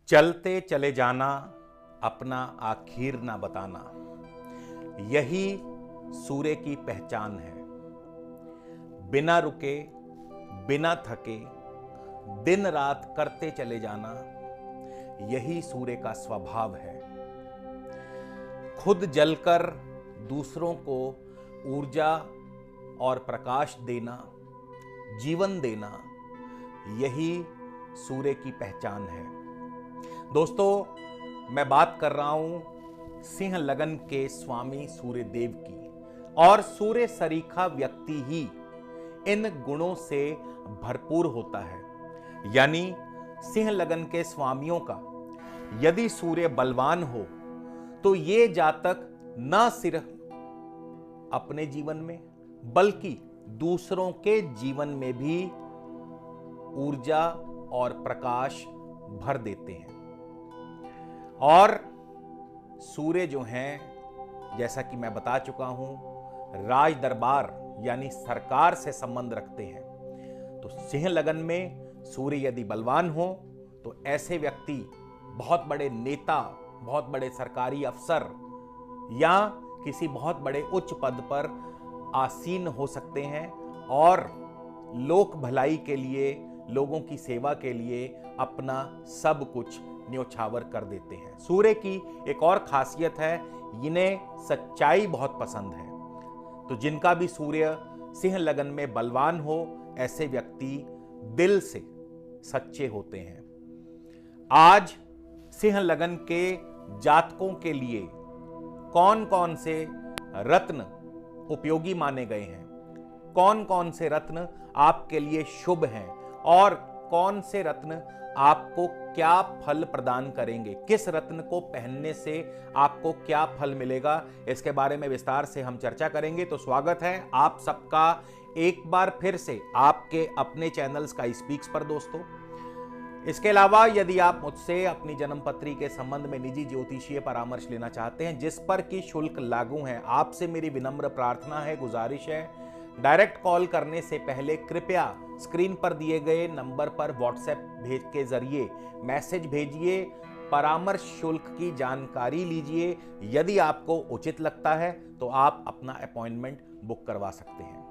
चलते चले जाना, अपना आखिर ना बताना, यही सूर्य की पहचान है। बिना रुके, बिना थके, दिन रात करते चले जाना, यही सूर्य का स्वभाव है। खुद जलकर दूसरों को ऊर्जा और प्रकाश देना, जीवन देना, यही सूर्य की पहचान है। दोस्तों, मैं बात कर रहा हूं सिंह लगन के स्वामी सूर्य देव की। और सूर्य सरीखा व्यक्ति ही इन गुणों से भरपूर होता है। यानी सिंह लगन के स्वामियों का यदि सूर्य बलवान हो तो ये जातक न सिर्फ अपने जीवन में बल्कि दूसरों के जीवन में भी ऊर्जा और प्रकाश भर देते हैं। और सूर्य जो हैं, जैसा कि मैं बता चुका हूं, राज दरबार यानी सरकार से संबंध रखते हैं। तो सिंह लगन में सूर्य यदि बलवान हो तो ऐसे व्यक्ति बहुत बड़े नेता, बहुत बड़े सरकारी अफसर या किसी बहुत बड़े उच्च पद पर आसीन हो सकते हैं और लोक भलाई के लिए, लोगों की सेवा के लिए अपना सब कुछ न्योछावर कर देते हैं। सूर्य की एक और खासियत है, इन्हें सच्चाई बहुत पसंद है। तो जिनका भी सूर्य सिंह लगन में बलवान हो, ऐसे व्यक्ति दिल से सच्चे होते हैं। आज सिंह लगन के जातकों के लिए कौन कौन से रत्न उपयोगी माने गए हैं, कौन कौन से रत्न आपके लिए शुभ हैं और कौन से रत्न आपको क्या फल प्रदान करेंगे, किस रत्न को पहनने से आपको क्या फल मिलेगा, इसके बारे में विस्तार से हम चर्चा करेंगे। तो स्वागत है आप सबका एक बार फिर से आपके अपने चैनल स्काई स्पीक्स पर। दोस्तों, इसके अलावा यदि आप मुझसे अपनी जन्म पत्री के संबंध में निजी ज्योतिषीय परामर्श लेना चाहते हैं जिस पर कि शुल्क लागू है, आपसे मेरी विनम्र प्रार्थना है, गुजारिश है, डायरेक्ट कॉल करने से पहले कृपया स्क्रीन पर दिए गए नंबर पर व्हाट्सएप भेज के जरिए मैसेज भेजिए, परामर्श शुल्क की जानकारी लीजिए। यदि आपको उचित लगता है तो आप अपना अपॉइंटमेंट बुक करवा सकते हैं।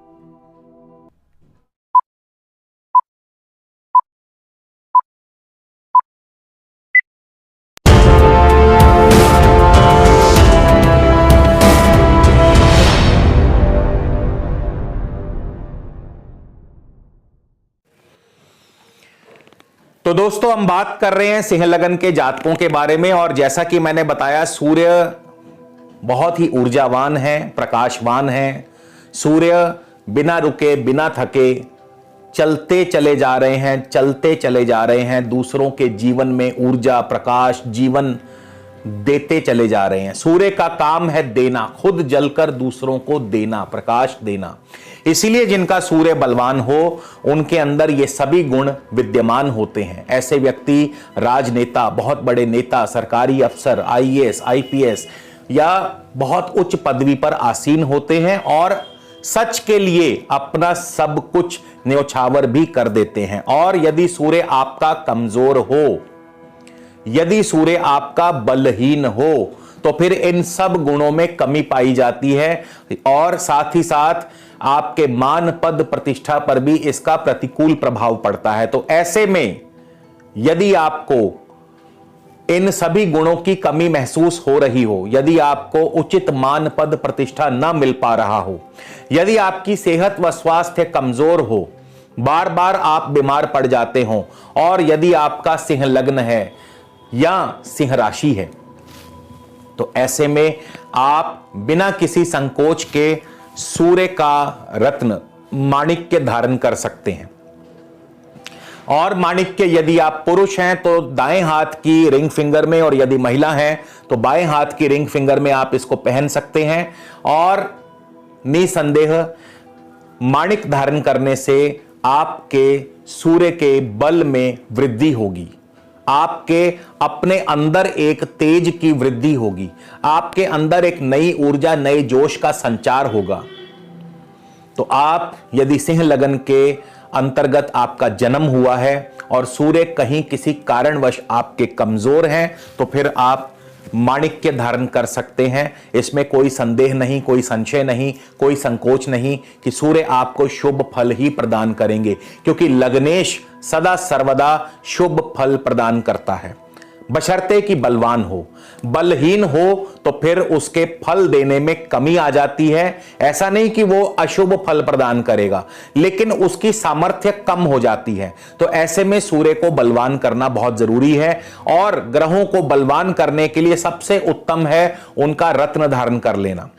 तो दोस्तों, हम बात कर रहे हैं सिंह लगन के जातकों के बारे में। और जैसा कि मैंने बताया, सूर्य बहुत ही ऊर्जावान है, प्रकाशवान है। सूर्य बिना रुके, बिना थके चलते चले जा रहे हैं, चलते चले जा रहे हैं, दूसरों के जीवन में ऊर्जा, प्रकाश, जीवन देते चले जा रहे हैं। सूर्य का काम है देना, खुद जलकर दूसरों को देना, प्रकाश देना। इसीलिए जिनका सूर्य बलवान हो उनके अंदर ये सभी गुण विद्यमान होते हैं। ऐसे व्यक्ति राजनेता, बहुत बड़े नेता, सरकारी अफसर, आईएएस, आईपीएस या बहुत उच्च पदवी पर आसीन होते हैं और सच के लिए अपना सब कुछ न्योछावर भी कर देते हैं। और यदि सूर्य आपका कमजोर हो, यदि सूर्य आपका बलहीन हो तो फिर इन सब गुणों में कमी पाई जाती है और साथ ही साथ आपके मान, पद, प्रतिष्ठा पर भी इसका प्रतिकूल प्रभाव पड़ता है। तो ऐसे में यदि आपको इन सभी गुणों की कमी महसूस हो रही हो, यदि आपको उचित मान, पद, प्रतिष्ठा न मिल पा रहा हो, यदि आपकी सेहत व स्वास्थ्य कमजोर हो, बार बार आप बीमार पड़ जाते हो और यदि आपका सिंह लग्न है या सिंह राशि है, तो ऐसे में आप बिना किसी संकोच के सूर्य का रत्न माणिक्य धारण कर सकते हैं। और माणिक्य यदि आप पुरुष हैं तो दाएं हाथ की रिंग फिंगर में, और यदि महिला हैं तो बाएं हाथ की रिंग फिंगर में आप इसको पहन सकते हैं। और निसंदेह माणिक धारण करने से आपके सूर्य के बल में वृद्धि होगी, आपके अपने अंदर एक तेज की वृद्धि होगी, आपके अंदर एक नई ऊर्जा, नए जोश का संचार होगा। तो आप यदि सिंह लगन के अंतर्गत आपका जन्म हुआ है और सूर्य कहीं किसी कारणवश आपके कमजोर हैं तो फिर आप माणिक्य धारण कर सकते हैं। इसमें कोई संदेह नहीं, कोई संशय नहीं, कोई संकोच नहीं कि सूर्य आपको शुभ फल ही प्रदान करेंगे, क्योंकि लग्नेश सदा सर्वदा शुभ फल प्रदान करता है, बशर्ते कि बलवान हो। बलहीन हो तो फिर उसके फल देने में कमी आ जाती है। ऐसा नहीं कि वो अशुभ फल प्रदान करेगा, लेकिन उसकी सामर्थ्य कम हो जाती है। तो ऐसे में सूर्य को बलवान करना बहुत जरूरी है, और ग्रहों को बलवान करने के लिए सबसे उत्तम है उनका रत्न धारण कर लेना।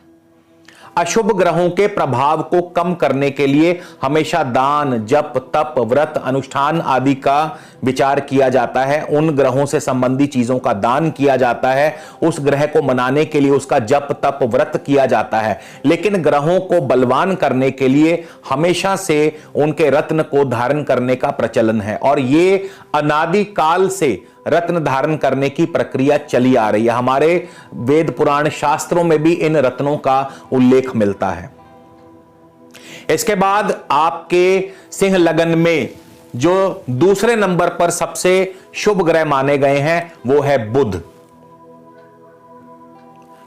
अशुभ ग्रहों के प्रभाव को कम करने के लिए हमेशा दान, जप, तप, व्रत, अनुष्ठान आदि का विचार किया जाता है। उन ग्रहों से संबंधी चीजों का दान किया जाता है, उस ग्रह को मनाने के लिए उसका जप, तप, व्रत किया जाता है। लेकिन ग्रहों को बलवान करने के लिए हमेशा से उनके रत्न को धारण करने का प्रचलन है, और ये अनादि काल से रत्न धारण करने की प्रक्रिया चली आ रही है। हमारे वेद पुराण शास्त्रों में भी इन रत्नों का उल्लेख मिलता है। इसके बाद आपके सिंह लगन में जो दूसरे नंबर पर सबसे शुभ ग्रह माने गए हैं वो है बुध।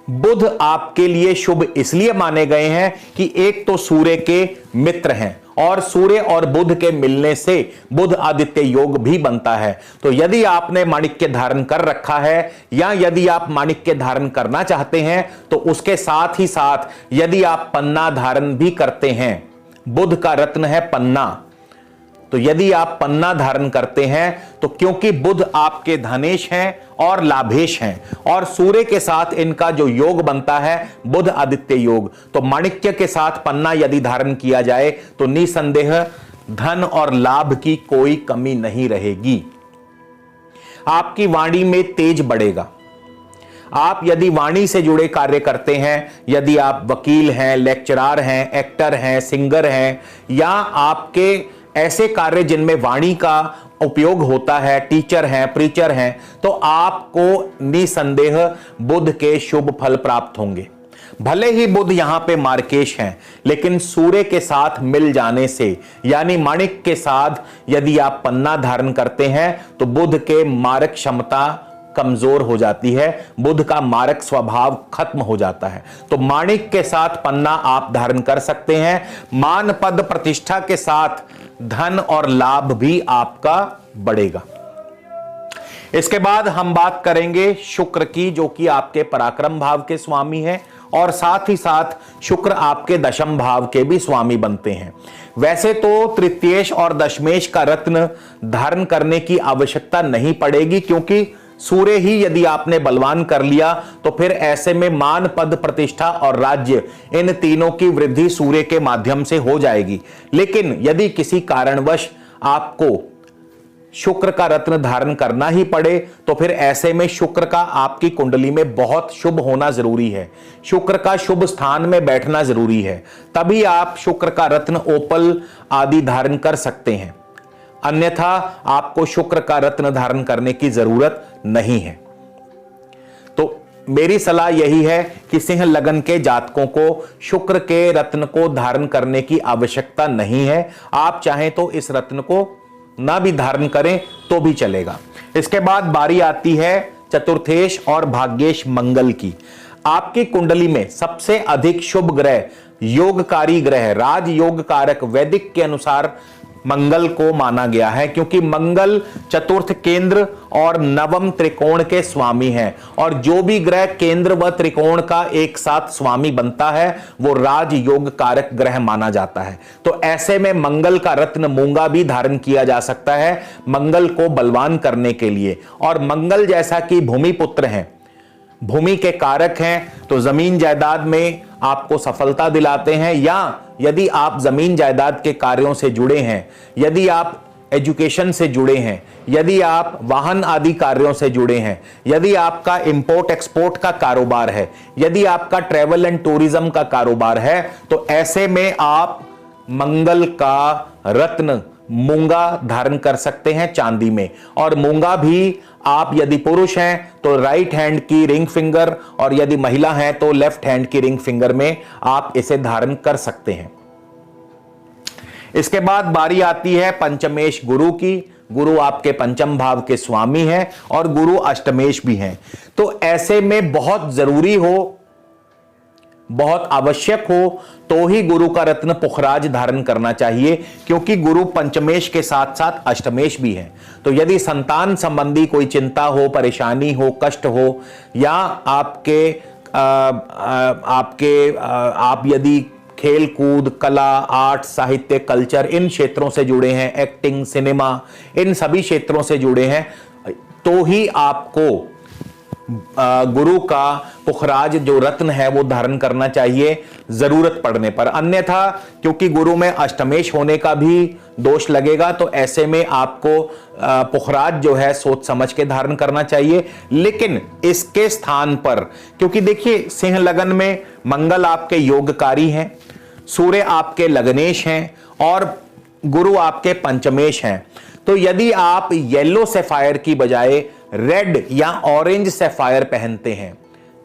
बुध आपके लिए शुभ इसलिए माने गए हैं कि एक तो सूर्य के मित्र हैं, और सूर्य और बुध के मिलने से बुध आदित्य योग भी बनता है। तो यदि आपने माणिक्य धारण कर रखा है, या यदि आप माणिक्य धारण करना चाहते हैं, तो उसके साथ ही साथ यदि आप पन्ना धारण भी करते हैं, बुध का रत्न है पन्ना, तो यदि आप पन्ना धारण करते हैं तो क्योंकि बुध आपके धनेश हैं और लाभेश हैं, और सूर्य के साथ इनका जो योग बनता है बुध आदित्य योग, तो माणिक्य के साथ पन्ना यदि धारण किया जाए तो निसंदेह धन और लाभ की कोई कमी नहीं रहेगी। आपकी वाणी में तेज बढ़ेगा। आप यदि वाणी से जुड़े कार्य करते हैं, यदि आप वकील हैं, लेक्चरार हैं, एक्टर हैं, सिंगर हैं, या आपके ऐसे कार्य जिनमें वाणी का उपयोग होता है, टीचर हैं, प्रीचर हैं, तो आपको निसंदेह बुध के शुभ फल प्राप्त होंगे। भले ही बुध यहां पे मार्केश हैं, लेकिन सूर्य के साथ मिल जाने से, यानी माणिक के साथ यदि आप पन्ना धारण करते हैं तो बुध के मारक क्षमता कमजोर हो जाती है, बुध का मारक स्वभाव खत्म हो जाता है। तो माणिक के साथ पन्ना आप धारण कर सकते हैं। मान, पद, प्रतिष्ठा के साथ धन और लाभ भी आपका बढ़ेगा। इसके बाद हम बात करेंगे शुक्र की, जो कि आपके पराक्रम भाव के स्वामी हैं, और साथ ही साथ शुक्र आपके दशम भाव के भी स्वामी बनते हैं। वैसे तो तृतीयेश और दशमेश का रत्न धारण करने की आवश्यकता नहीं पड़ेगी, क्योंकि सूर्य ही यदि आपने बलवान कर लिया तो फिर ऐसे में मान, पद, प्रतिष्ठा और राज्य, इन तीनों की वृद्धि सूर्य के माध्यम से हो जाएगी। लेकिन यदि किसी कारणवश आपको शुक्र का रत्न धारण करना ही पड़े तो फिर ऐसे में शुक्र का आपकी कुंडली में बहुत शुभ होना जरूरी है, शुक्र का शुभ स्थान में बैठना जरूरी है, तभी आप शुक्र का रत्न ओपल आदि धारण कर सकते हैं। अन्यथा आपको शुक्र का रत्न धारण करने की जरूरत नहीं है। तो मेरी सलाह यही है कि सिंह लगन के जातकों को शुक्र के रत्न को धारण करने की आवश्यकता नहीं है। आप चाहें तो इस रत्न को ना भी धारण करें तो भी चलेगा। इसके बाद बारी आती है चतुर्थेश और भाग्येश मंगल की। आपकी कुंडली में सबसे अधिक शुभ ग्रह, योगकारी ग्रह, राजयोग कारक वैदिक के अनुसार मंगल को माना गया है, क्योंकि मंगल चतुर्थ केंद्र और नवम त्रिकोण के स्वामी हैं, और जो भी ग्रह केंद्र व त्रिकोण का एक साथ स्वामी बनता है वो राजयोग कारक ग्रह माना जाता है। तो ऐसे में मंगल का रत्न मूंगा भी धारण किया जा सकता है मंगल को बलवान करने के लिए। और मंगल जैसा कि भूमि पुत्र हैं, भूमि के कारक हैं, तो जमीन जायदाद में आपको सफलता दिलाते हैं, या यदि आप जमीन जायदाद के कार्यों से जुड़े हैं, यदि आप एजुकेशन से जुड़े हैं, यदि आप वाहन आदि कार्यों से जुड़े हैं, यदि आपका इंपोर्ट एक्सपोर्ट का कारोबार है, यदि आपका ट्रैवल एंड टूरिज्म का कारोबार है, तो ऐसे में आप मंगल का रत्न मूंगा धारण कर सकते हैं चांदी में। और मूंगा भी आप यदि पुरुष हैं तो राइट हैंड की रिंग फिंगर, और यदि महिला हैं तो लेफ्ट हैंड की रिंग फिंगर में आप इसे धारण कर सकते हैं। इसके बाद बारी आती है पंचमेश गुरु की। गुरु आपके पंचम भाव के स्वामी हैं और गुरु अष्टमेश भी हैं। तो ऐसे में बहुत जरूरी हो, बहुत आवश्यक हो तो ही गुरु का रत्न पुखराज धारण करना चाहिए, क्योंकि गुरु पंचमेश के साथ साथ अष्टमेश भी है। तो यदि संतान संबंधी कोई चिंता हो, परेशानी हो, कष्ट हो, या आप यदि खेल कूद, कला, आर्ट, साहित्य, कल्चर इन क्षेत्रों से जुड़े हैं, एक्टिंग, सिनेमा, इन सभी क्षेत्रों से जुड़े हैं, तो ही आपको गुरु का पुखराज जो रत्न है वो धारण करना चाहिए जरूरत पड़ने पर। अन्यथा क्योंकि गुरु में अष्टमेश होने का भी दोष लगेगा, तो ऐसे में आपको पुखराज जो है सोच समझ के धारण करना चाहिए। लेकिन इसके स्थान पर, क्योंकि देखिए सिंह लगन में मंगल आपके योगकारी हैं, सूर्य आपके लगनेश हैं और गुरु आपके पंचमेश हैं, तो यदि आप येलो सैफायर की बजाय रेड या ऑरेंज सैफायर पहनते हैं,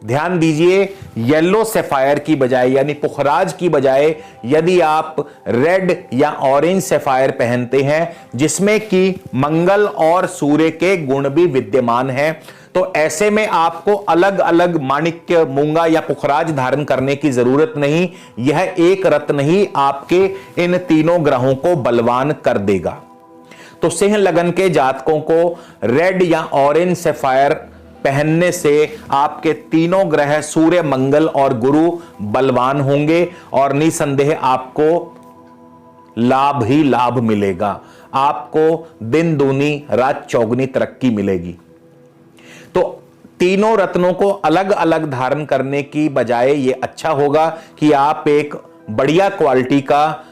ध्यान दीजिए, येलो सैफायर की बजाय यानी पुखराज की बजाय यदि आप रेड या ऑरेंज सैफायर पहनते हैं जिसमें कि मंगल और सूर्य के गुण भी विद्यमान हैं, तो ऐसे में आपको अलग अलग माणिक्य, मूंगा या पुखराज धारण करने की जरूरत नहीं। यह एक रत्न ही आपके इन तीनों ग्रहों को बलवान कर देगा। तो सिंह लगन के जातकों को रेड या ऑरेंज सैफायर पहनने से आपके तीनों ग्रह सूर्य, मंगल और गुरु बलवान होंगे और निसंदेह आपको लाभ ही लाभ मिलेगा। आपको दिन दूनी रात चौगुनी तरक्की मिलेगी। तो तीनों रत्नों को अलग अलग धारण करने की बजाय यह अच्छा होगा कि आप एक बढ़िया क्वालिटी का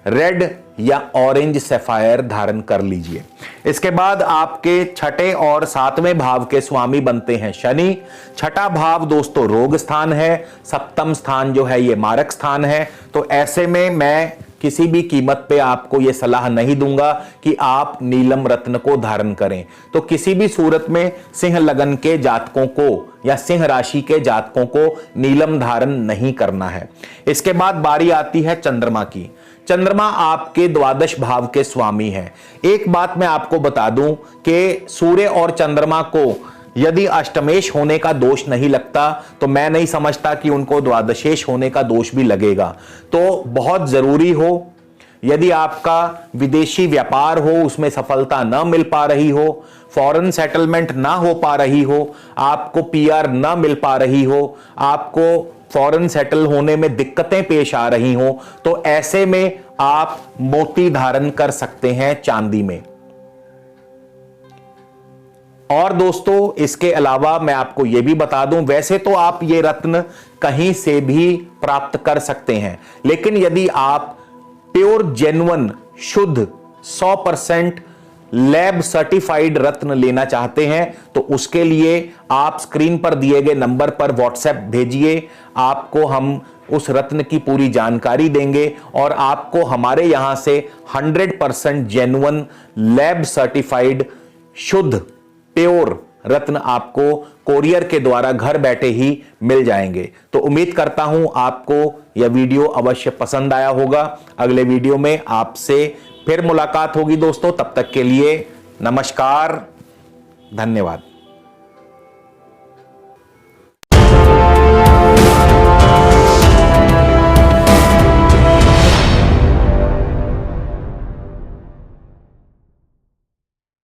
रेड या ऑरेंज सैफायर धारण कर लीजिए। इसके बाद आपके छठे और सातवें भाव के स्वामी बनते हैं शनि। छठा भाव दोस्तों रोग स्थान है, सप्तम स्थान जो है ये मारक स्थान है। तो ऐसे में मैं किसी भी कीमत पे आपको यह सलाह नहीं दूंगा कि आप नीलम रत्न को धारण करें। तो किसी भी सूरत में सिंह लगन के जातकों को या सिंह राशि के जातकों को नीलम धारण नहीं करना है। इसके बाद बारी आती है चंद्रमा की। चंद्रमा आपके द्वादश भाव के स्वामी हैं। एक बात मैं आपको बता दूं कि सूर्य और चंद्रमा को यदि अष्टमेश होने का दोष नहीं लगता तो मैं नहीं समझता कि उनको द्वादशेश होने का दोष भी लगेगा। तो बहुत जरूरी हो, यदि आपका विदेशी व्यापार हो, उसमें सफलता ना मिल पा रही हो, फॉरेन सेटलमेंट ना हो पा रही हो, आपको पीआर ना मिल पा रही हो, आपको फॉरेन सेटल होने में दिक्कतें पेश आ रही हो, तो ऐसे में आप मोती धारण कर सकते हैं चांदी में। और दोस्तों इसके अलावा मैं आपको यह भी बता दूं, वैसे तो आप ये रत्न कहीं से भी प्राप्त कर सकते हैं, लेकिन यदि आप प्योर जेन्युइन शुद्ध 100% लैब सर्टिफाइड रत्न लेना चाहते हैं तो उसके लिए आप स्क्रीन पर दिए गए नंबर पर व्हाट्सएप भेजिए। आपको हम उस रत्न की पूरी जानकारी देंगे और आपको हमारे यहां से 100% जेन्युइन लैब सर्टिफाइड शुद्ध प्योर रत्न आपको कोरियर के द्वारा घर बैठे ही मिल जाएंगे। तो उम्मीद करता हूं आपको यह वीडियो अवश्य पसंद आया होगा। अगले वीडियो में आपसे फिर मुलाकात होगी दोस्तों। तब तक के लिए नमस्कार, धन्यवाद।